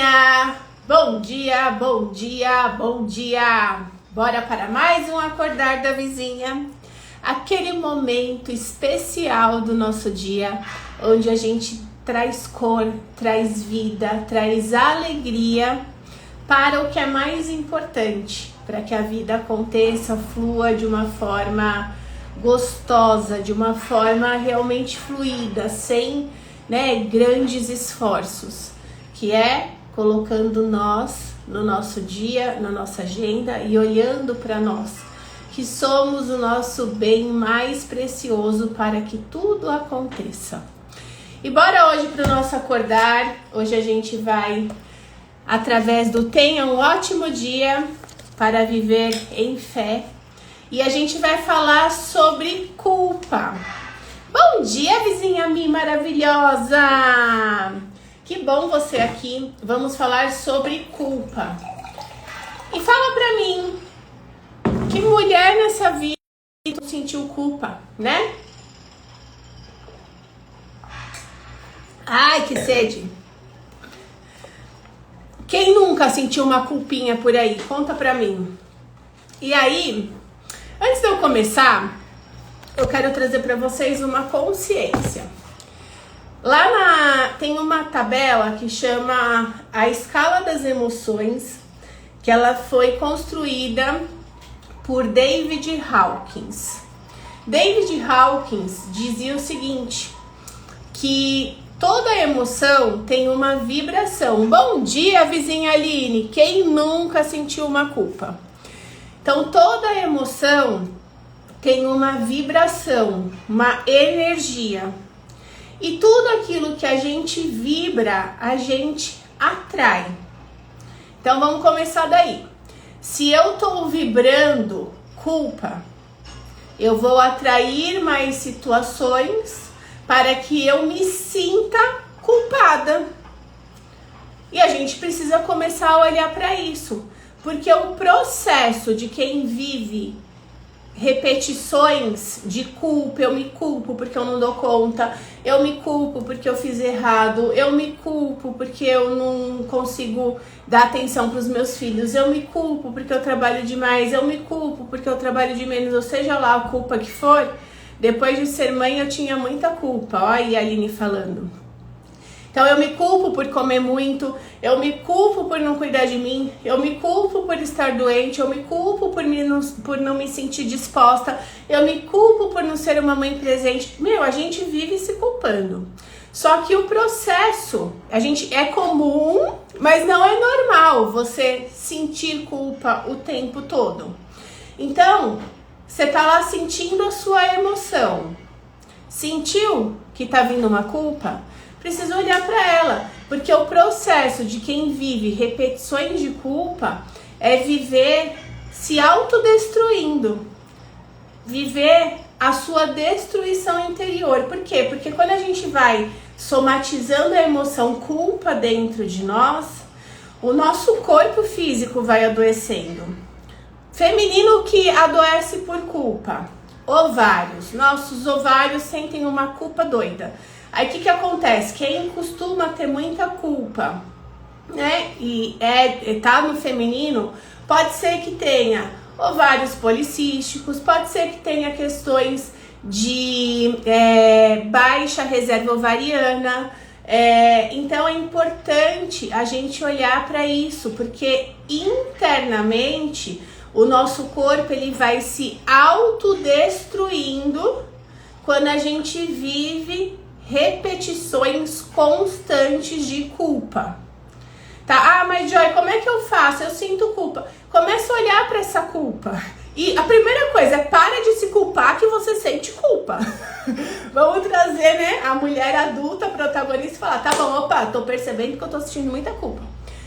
vizinha! Bom dia, bom dia, bom dia! Bora para mais um Acordar da Vizinha, aquele momento especial do nosso dia, onde a gente traz cor, traz vida, traz alegria para o que é mais importante, para que a vida aconteça, flua de uma forma gostosa, de uma forma realmente fluida, sem grandes esforços, que é colocando nós no nosso dia, na nossa agenda e olhando para nós, que somos o nosso bem mais precioso para que tudo aconteça. E bora hoje para o nosso acordar. Hoje a gente vai, através do Tenha um ótimo dia para viver em fé, e a gente vai falar sobre culpa. Bom dia, vizinha minha maravilhosa! Que bom você aqui. Vamos falar sobre culpa. E fala pra mim, que mulher nessa vida sentiu culpa, né? Ai, que sede! Quem nunca sentiu uma culpinha por aí? Conta pra mim. E aí, antes de eu começar, eu quero trazer pra vocês uma consciência. Tem uma tabela que chama a escala das emoções, que ela foi construída por David Hawkins. David Hawkins dizia o seguinte, que toda emoção tem uma vibração. Bom dia, vizinha Aline! Quem nunca sentiu uma culpa? Então, toda emoção tem uma vibração, uma energia. E tudo aquilo que a gente vibra, a gente atrai. Então, vamos começar daí. Se eu tô vibrando culpa, eu vou atrair mais situações para que eu me sinta culpada. E a gente precisa começar a olhar para isso, porque o processo de quem vive repetições de culpa, eu me culpo porque eu não dou conta, eu me culpo porque eu fiz errado, eu me culpo porque eu não consigo dar atenção para os meus filhos, eu me culpo porque eu trabalho demais, eu me culpo porque eu trabalho de menos, ou seja lá a culpa que for. Depois de ser mãe eu tinha muita culpa, ó aí a Aline falando. Então eu me culpo por comer muito, eu me culpo por não cuidar de mim, eu me culpo por estar doente, eu me culpo por não me sentir disposta, eu me culpo por não ser uma mãe presente. A gente vive se culpando. Só que o processo, é comum, mas não é normal você sentir culpa o tempo todo. Então, você tá lá sentindo a sua emoção. Sentiu que tá vindo uma culpa? Precisa olhar para ela, porque o processo de quem vive repetições de culpa é viver se autodestruindo, viver a sua destruição interior. Por quê? Porque quando a gente vai somatizando a emoção culpa dentro de nós, o nosso corpo físico vai adoecendo. Feminino que adoece por culpa, ovários. Nossos ovários sentem uma culpa doida. Aí o que acontece? Quem costuma ter muita culpa, né? E tá no feminino, pode ser que tenha ovários policísticos, pode ser que tenha questões de baixa reserva ovariana. Então é importante a gente olhar para isso, porque internamente o nosso corpo ele vai se autodestruindo quando a gente vive repetições constantes de culpa, tá? Mas Joy, como é que eu faço? Eu sinto culpa. Começa a olhar para essa culpa. E a primeira coisa é para de se culpar que você sente culpa. Vamos trazer, a mulher adulta protagonista e falar, tá bom, opa, tô percebendo que eu tô sentindo muita culpa.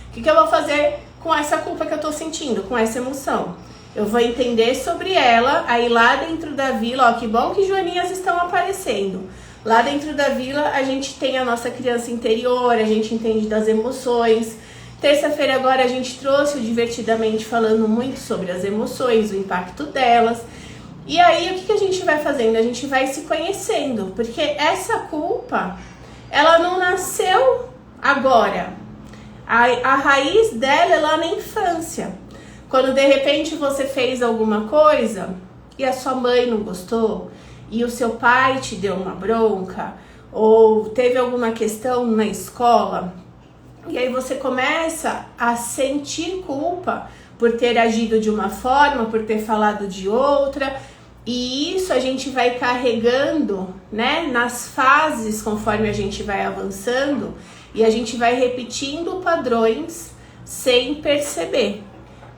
O que eu vou fazer com essa culpa que eu tô sentindo, com essa emoção? Eu vou entender sobre ela, aí lá dentro da vila, ó, que bom que joaninhas estão aparecendo. Lá dentro da vila a gente tem a nossa criança interior, a gente entende das emoções. Terça-feira agora a gente trouxe o Divertidamente falando muito sobre as emoções, o impacto delas. E aí o que a gente vai fazendo? A gente vai se conhecendo, porque essa culpa, ela não nasceu agora. A raiz dela é lá na infância. Quando de repente você fez alguma coisa e a sua mãe não gostou, e o seu pai te deu uma bronca, ou teve alguma questão na escola, e aí você começa a sentir culpa por ter agido de uma forma, por ter falado de outra, e isso a gente vai carregando, né, nas fases conforme a gente vai avançando, e a gente vai repetindo padrões sem perceber.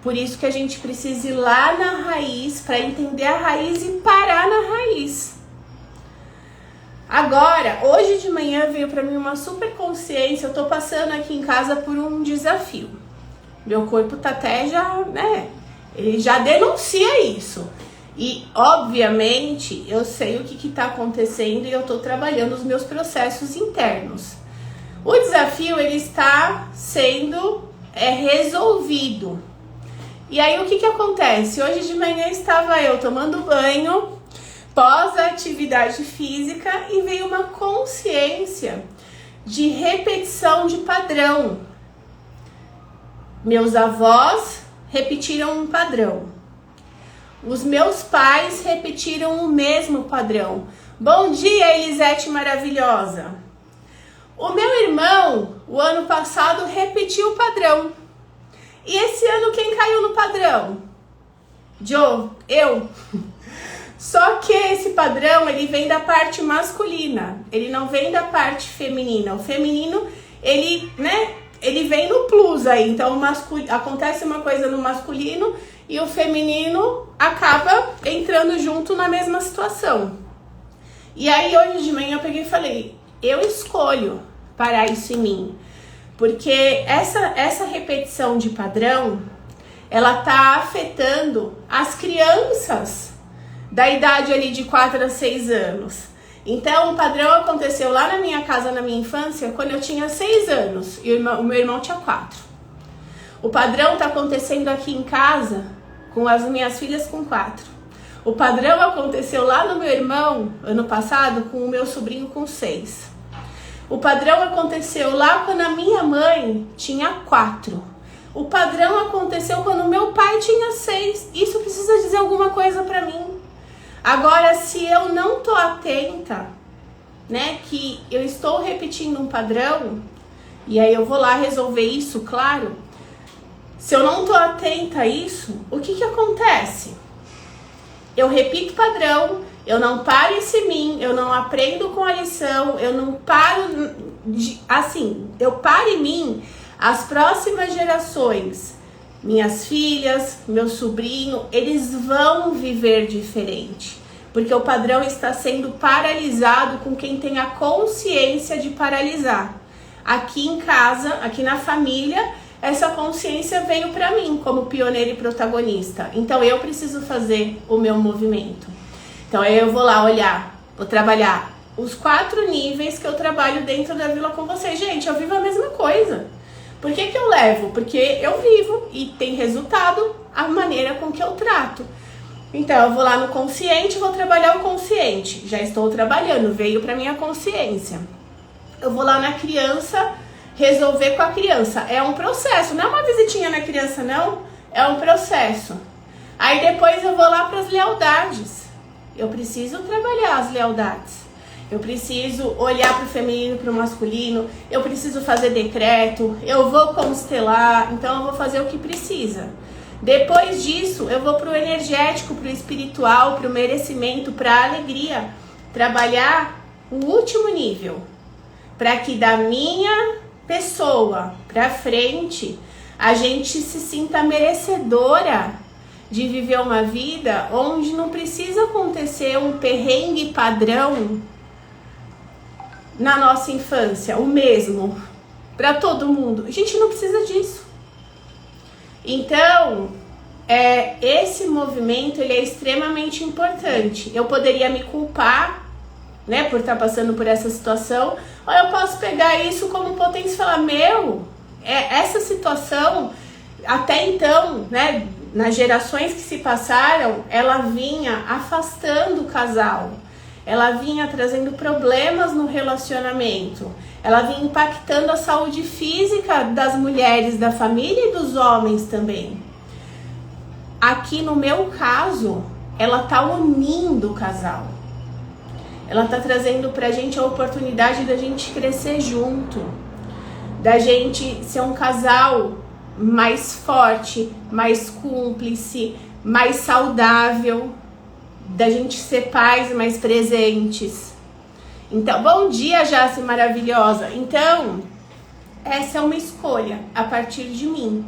Por isso que a gente precisa ir lá na raiz, para entender a raiz e parar na raiz. Agora, hoje de manhã veio para mim uma super consciência. Eu tô passando aqui em casa por um desafio. Meu corpo tá até já, né? Ele já denuncia isso. E, obviamente, eu sei o que tá acontecendo e eu tô trabalhando os meus processos internos. O desafio, ele está sendo resolvido. E aí, o que acontece? Hoje de manhã estava eu tomando banho, pós-atividade física, e veio uma consciência de repetição de padrão. Meus avós repetiram um padrão. Os meus pais repetiram o mesmo padrão. Bom dia, Elisete maravilhosa. O meu irmão, o ano passado, repetiu o padrão. E esse ano quem caiu no padrão? Joe, eu. Só que esse padrão, ele vem da parte masculina, ele não vem da parte feminina. O feminino, ele vem no plus aí. Então acontece uma coisa no masculino e o feminino acaba entrando junto na mesma situação. E aí hoje de manhã eu peguei e falei, eu escolho parar isso em mim. Porque essa repetição de padrão, ela tá afetando as crianças da idade ali de 4 a 6 anos. Então, o padrão aconteceu lá na minha casa, na minha infância, quando eu tinha 6 anos e o meu irmão tinha 4. O padrão tá acontecendo aqui em casa com as minhas filhas com 4. O padrão aconteceu lá no meu irmão, ano passado, com o meu sobrinho com 6. O padrão aconteceu lá quando a minha mãe tinha 4. O padrão aconteceu quando o meu pai tinha 6. Isso precisa dizer alguma coisa pra mim. Agora, se eu não tô atenta, né, que eu estou repetindo um padrão, e aí eu vou lá resolver isso, claro. Se eu não tô atenta a isso, o que acontece? Eu repito padrão, eu não paro em mim, eu não aprendo com a lição, eu não paro, eu paro em mim as próximas gerações, minhas filhas, meu sobrinho, eles vão viver diferente, porque o padrão está sendo paralisado com quem tem a consciência de paralisar. Aqui em casa, aqui na família, essa consciência veio para mim como pioneira e protagonista, então eu preciso fazer o meu movimento. Então aí eu vou lá olhar, vou trabalhar os 4 níveis que eu trabalho dentro da Vila com vocês. Gente, eu vivo a mesma coisa. Por que eu levo? Porque eu vivo e tem resultado a maneira com que eu trato. Então eu vou lá no consciente, vou trabalhar o consciente. Já estou trabalhando, veio para minha consciência. Eu vou lá na criança, resolver com a criança. É um processo, não é uma visitinha na criança não, é um processo. Aí depois eu vou lá para as lealdades. Eu preciso trabalhar as lealdades. Eu preciso olhar para o feminino e para o masculino. Eu preciso fazer decreto. Eu vou constelar. Então eu vou fazer o que precisa. Depois disso, eu vou para o energético, para o espiritual, para o merecimento, para a alegria. Trabalhar o último nível. Para que da minha pessoa para frente, a gente se sinta merecedora de viver uma vida onde não precisa acontecer um perrengue padrão na nossa infância, o mesmo, para todo mundo. A gente não precisa disso. Então, esse movimento ele é extremamente importante. Eu poderia me culpar, né, por estar passando por essa situação, ou eu posso pegar isso como potência e falar, essa situação, até então, né, nas gerações que se passaram, ela vinha afastando o casal, ela vinha trazendo problemas no relacionamento, ela vinha impactando a saúde física das mulheres da família e dos homens também. Aqui no meu caso, ela tá unindo o casal. Ela tá trazendo pra gente a oportunidade da gente crescer junto, da gente ser um casal mais forte, mais cúmplice, mais saudável, da gente ser pais mais presentes. Então, bom dia, Jace maravilhosa. Então, essa é uma escolha a partir de mim.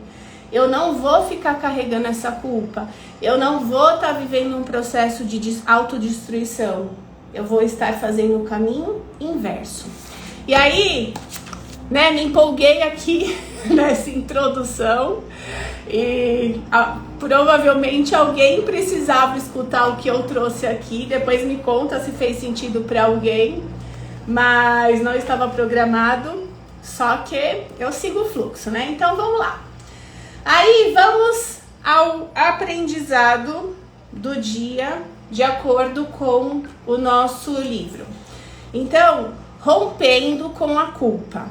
Eu não vou ficar carregando essa culpa. Eu não vou estar vivendo um processo de autodestruição. Eu vou estar fazendo o caminho inverso. E aí, né, me empolguei aqui nessa introdução e provavelmente alguém precisava escutar o que eu trouxe aqui. Depois me conta se fez sentido para alguém, mas não estava programado, só que eu sigo o fluxo, né? Então vamos lá. Aí vamos ao aprendizado do dia de acordo com o nosso livro. Então, rompendo com a culpa.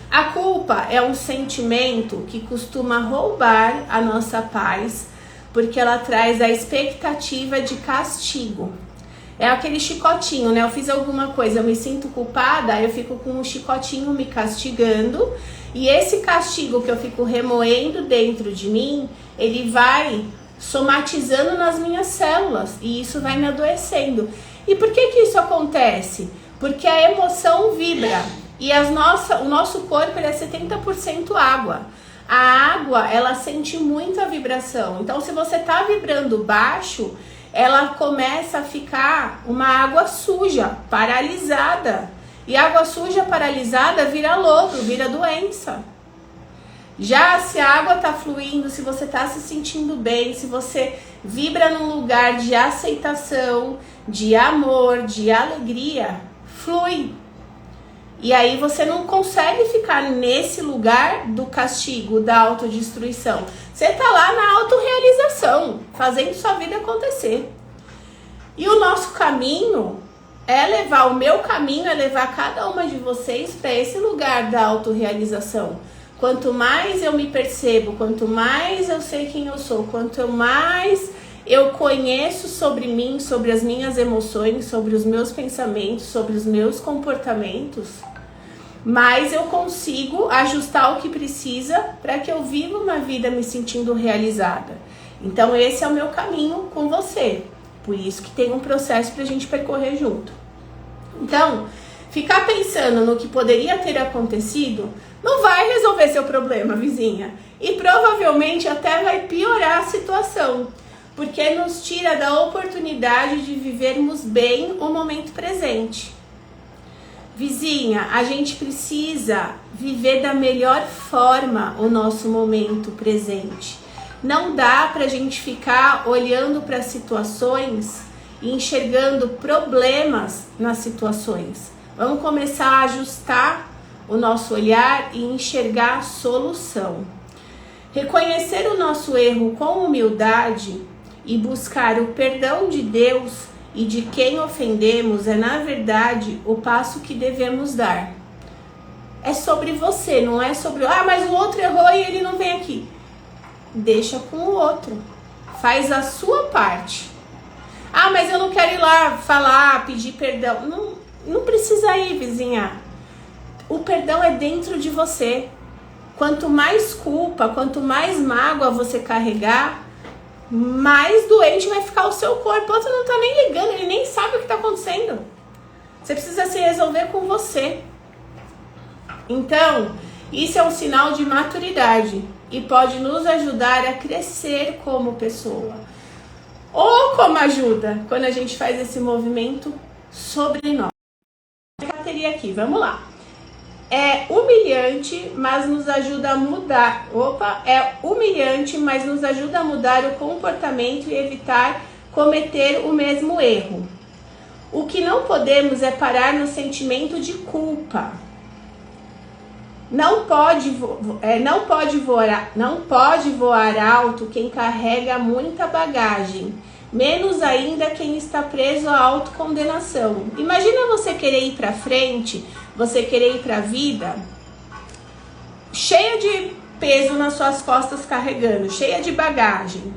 A culpa é um sentimento que costuma roubar a nossa paz, porque ela traz a expectativa de castigo. É aquele chicotinho, né? Eu fiz alguma coisa, eu me sinto culpada, eu fico com um chicotinho me castigando, e esse castigo que eu fico remoendo dentro de mim, ele vai somatizando nas minhas células, e isso vai me adoecendo. E por que isso acontece? Porque a emoção vibra. E o nosso corpo ele é 70% água. A água, ela sente muito a vibração. Então, se você tá vibrando baixo, ela começa a ficar uma água suja, paralisada. E água suja, paralisada, vira lodo, vira doença. Já se a água tá fluindo, se você tá se sentindo bem, se você vibra num lugar de aceitação, de amor, de alegria, flui. E aí você não consegue ficar nesse lugar do castigo, da autodestruição. Você tá lá na autorrealização, fazendo sua vida acontecer. E o nosso caminho é levar, o meu caminho é levar cada uma de vocês para esse lugar da autorrealização. Quanto mais eu me percebo, quanto mais eu sei quem eu sou, quanto mais eu conheço sobre mim, sobre as minhas emoções, sobre os meus pensamentos, sobre os meus comportamentos, mais eu consigo ajustar o que precisa para que eu viva uma vida me sentindo realizada. Então esse é o meu caminho com você. Por isso que tem um processo para a gente percorrer junto. Então, ficar pensando no que poderia ter acontecido não vai resolver seu problema, vizinha. E provavelmente até vai piorar a situação, porque nos tira da oportunidade de vivermos bem o momento presente. Vizinha, a gente precisa viver da melhor forma o nosso momento presente. Não dá pra gente ficar olhando para situações e enxergando problemas nas situações. Vamos começar a ajustar o nosso olhar e enxergar a solução. Reconhecer o nosso erro com humildade e buscar o perdão de Deus e de quem ofendemos é, na verdade, o passo que devemos dar. É sobre você, não é sobre... Ah, mas o outro errou e ele não vem aqui. Deixa com o outro. Faz a sua parte. Ah, mas eu não quero ir lá falar, pedir perdão. Não precisa ir, vizinha. O perdão é dentro de você. Quanto mais culpa, quanto mais mágoa você carregar, mais doente vai ficar o seu corpo. Você não tá nem ligando, ele nem sabe o que tá acontecendo. Você precisa se resolver com você. Então, isso é um sinal de maturidade e pode nos ajudar a crescer como pessoa. Ou como ajuda quando a gente faz esse movimento sobre nós. Bateria aqui, vamos lá. É humilhante, mas nos ajuda a mudar. É humilhante, mas nos ajuda a mudar o comportamento e evitar cometer o mesmo erro. O que não podemos é parar no sentimento de culpa. Não pode voar alto quem carrega muita bagagem, menos ainda quem está preso à autocondenação. Imagina você querer ir para frente, você querer ir pra vida cheia de peso nas suas costas carregando, cheia de bagagem,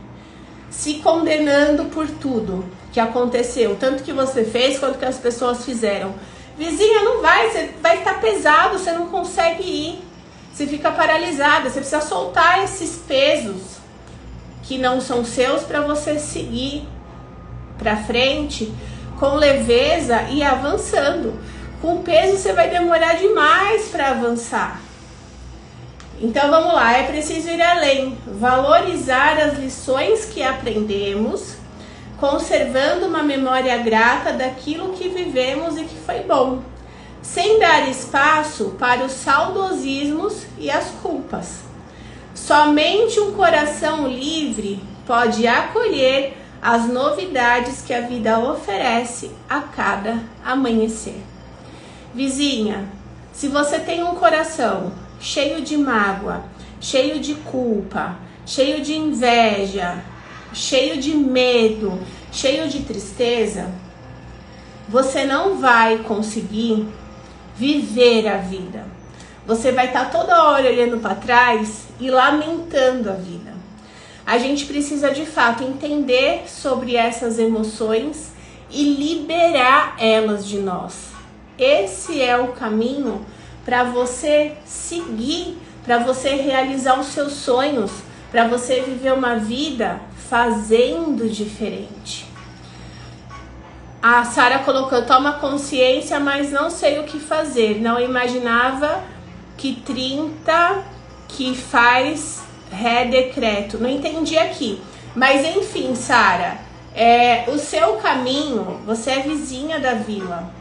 se condenando por tudo que aconteceu, tanto que você fez quanto que as pessoas fizeram. Vizinha, não vai, você vai estar pesado, você não consegue ir, você fica paralisada, você precisa soltar esses pesos que não são seus para você seguir para frente com leveza e avançando. Com peso você vai demorar demais para avançar. Então vamos lá, é preciso ir além, valorizar as lições que aprendemos, conservando uma memória grata daquilo que vivemos e que foi bom, sem dar espaço para os saudosismos e as culpas. Somente um coração livre pode acolher as novidades que a vida oferece a cada amanhecer. Vizinha, se você tem um coração cheio de mágoa, cheio de culpa, cheio de inveja, cheio de medo, cheio de tristeza, você não vai conseguir viver a vida. Você vai estar toda hora olhando para trás e lamentando a vida. A gente precisa de fato entender sobre essas emoções e liberar elas de nós. Esse é o caminho para você seguir, para você realizar os seus sonhos, para você viver uma vida fazendo diferente. A Sara colocou, toma consciência, mas não sei o que fazer. Não imaginava que 30 que faz decreto. Não entendi aqui. Mas enfim, Sara, o seu caminho, você é vizinha da vila.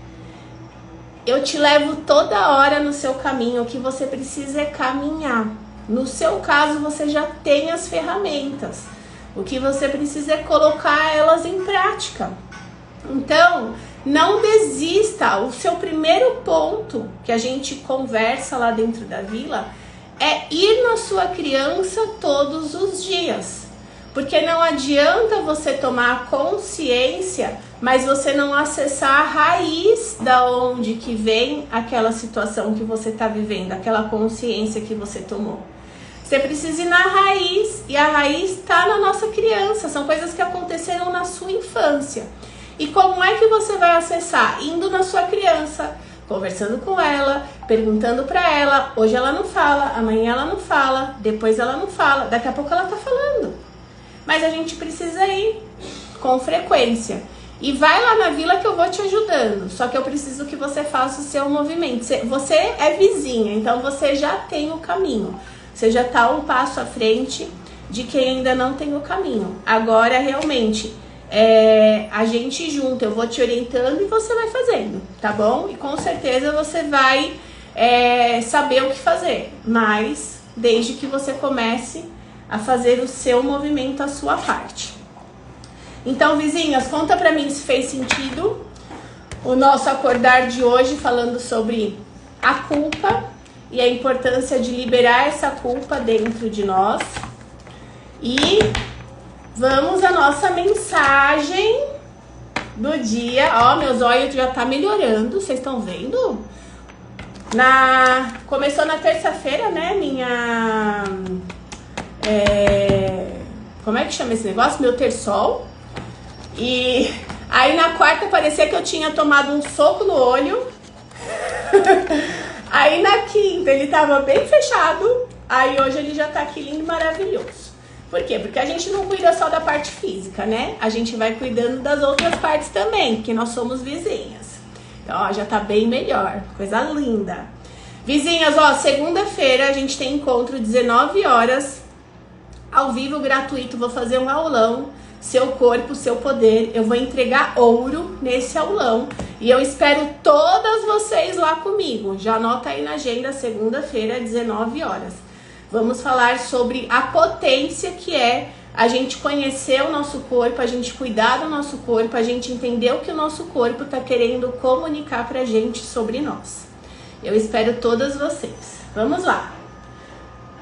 Eu te levo toda hora no seu caminho. O que você precisa é caminhar. No seu caso, você já tem as ferramentas. O que você precisa é colocar elas em prática. Então, não desista. O seu primeiro ponto que a gente conversa lá dentro da vila é ir na sua criança todos os dias. Porque não adianta você tomar consciência, mas você não acessar a raiz da onde que vem aquela situação que você está vivendo, aquela consciência que você tomou. Você precisa ir na raiz, e a raiz está na nossa criança, são coisas que aconteceram na sua infância. E como é que você vai acessar? Indo na sua criança, conversando com ela, perguntando para ela. Hoje ela não fala, amanhã ela não fala, depois ela não fala, daqui a pouco ela tá falando. Mas a gente precisa ir com frequência. E vai lá na vila que eu vou te ajudando. Só que eu preciso que você faça o seu movimento. Você é vizinha, então você já tem o caminho. Você já tá um passo à frente de quem ainda não tem o caminho. Agora, realmente, a gente junta, eu vou te orientando e você vai fazendo, tá bom? E com certeza você vai saber o que fazer. Mas, desde que você comece a fazer o seu movimento, a sua parte. Então, vizinhas, conta pra mim se fez sentido o nosso acordar de hoje, falando sobre a culpa e a importância de liberar essa culpa dentro de nós. E vamos à nossa mensagem do dia. Ó, meus olhos já tá melhorando, vocês estão vendo? Começou na terça-feira, né, minha... como é que chama esse negócio? Meu terçol. E aí na quarta parecia que eu tinha tomado um soco no olho. Aí na quinta ele tava bem fechado. Aí hoje ele já tá aqui lindo e maravilhoso. Por quê? Porque a gente não cuida só da parte física, né? A gente vai cuidando das outras partes também, porque nós somos vizinhas. Então, ó, já tá bem melhor. Coisa linda. Vizinhas, ó, segunda-feira a gente tem encontro 19 horas, ao vivo, gratuito. Vou fazer um aulão, seu corpo, seu poder. Eu vou entregar ouro nesse aulão. E eu espero todas vocês lá comigo. Já anota aí na agenda, segunda-feira, 19 horas. Vamos falar sobre a potência que é a gente conhecer o nosso corpo, a gente cuidar do nosso corpo, a gente entender o que o nosso corpo está querendo comunicar pra gente sobre nós. Eu espero todas vocês. Vamos lá.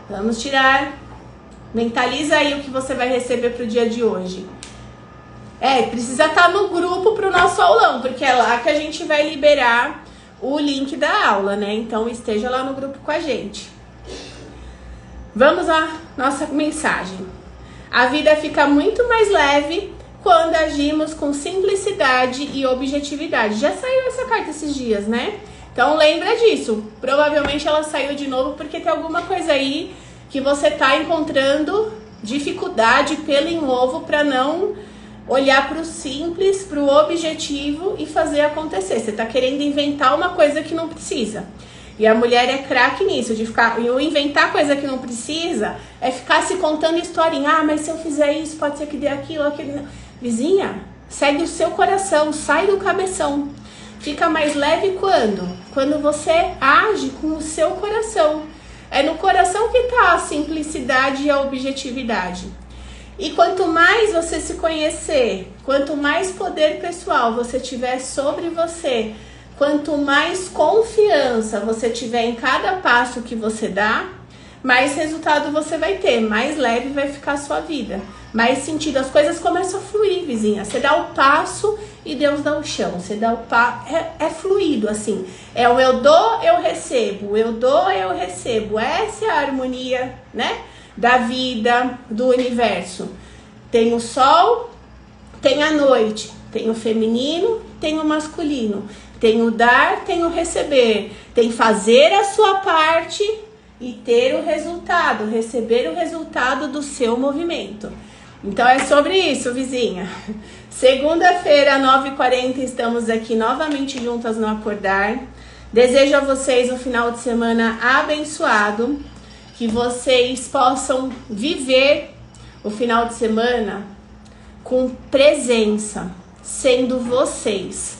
Vamos tirar. Mentaliza aí o que você vai receber pro dia de hoje. Precisa estar no grupo pro nosso aulão, porque é lá que a gente vai liberar o link da aula, né? Então esteja lá no grupo com a gente. Vamos à nossa mensagem. A vida fica muito mais leve quando agimos com simplicidade e objetividade. Já saiu essa carta esses dias, né? Então lembra disso. Provavelmente ela saiu de novo porque tem alguma coisa aí que você tá encontrando dificuldade, pelo em ovo, para não olhar para o simples, para o objetivo e fazer acontecer. Você tá querendo inventar uma coisa que não precisa. E a mulher é craque nisso, de ficar, eu inventar coisa que não precisa, é ficar se contando historinha. Ah, mas se eu fizer isso, pode ser que dê aquilo, aquilo. Vizinha, segue o seu coração, sai do cabeção. Fica mais leve quando? Quando você age com o seu coração. É no coração que tá a simplicidade e a objetividade. E quanto mais você se conhecer, quanto mais poder pessoal você tiver sobre você, quanto mais confiança você tiver em cada passo que você dá, mais resultado você vai ter, mais leve vai ficar a sua vida, mais sentido. As coisas começam a fluir, vizinha. Você dá o passo e Deus dá o chão. Você dá o passo, é fluido assim. É o eu dou, eu recebo. Eu dou, eu recebo. Essa é a harmonia, né? Da vida, do universo. Tem o sol, tem a noite, tem o feminino, tem o masculino. Tem o dar, tem o receber. Tem fazer a sua parte e ter o resultado, receber o resultado do seu movimento. Então é sobre isso, vizinha. Segunda-feira, 9h40, estamos aqui novamente juntas no Acordar. Desejo a vocês um final de semana abençoado, que vocês possam viver o final de semana com presença, sendo vocês.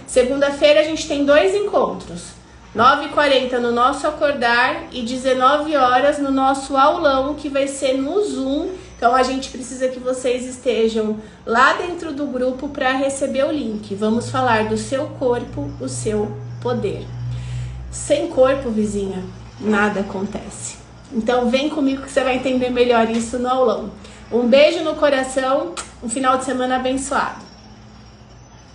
Segunda-feira a gente tem 2 encontros, 9h40 no nosso Acordar e 19 horas no nosso aulão, que vai ser no Zoom. Então a gente precisa que vocês estejam lá dentro do grupo para receber o link. Vamos falar do seu corpo, o seu poder. Sem corpo, vizinha, nada acontece. Então vem comigo que você vai entender melhor isso no aulão. Um beijo no coração, um final de semana abençoado.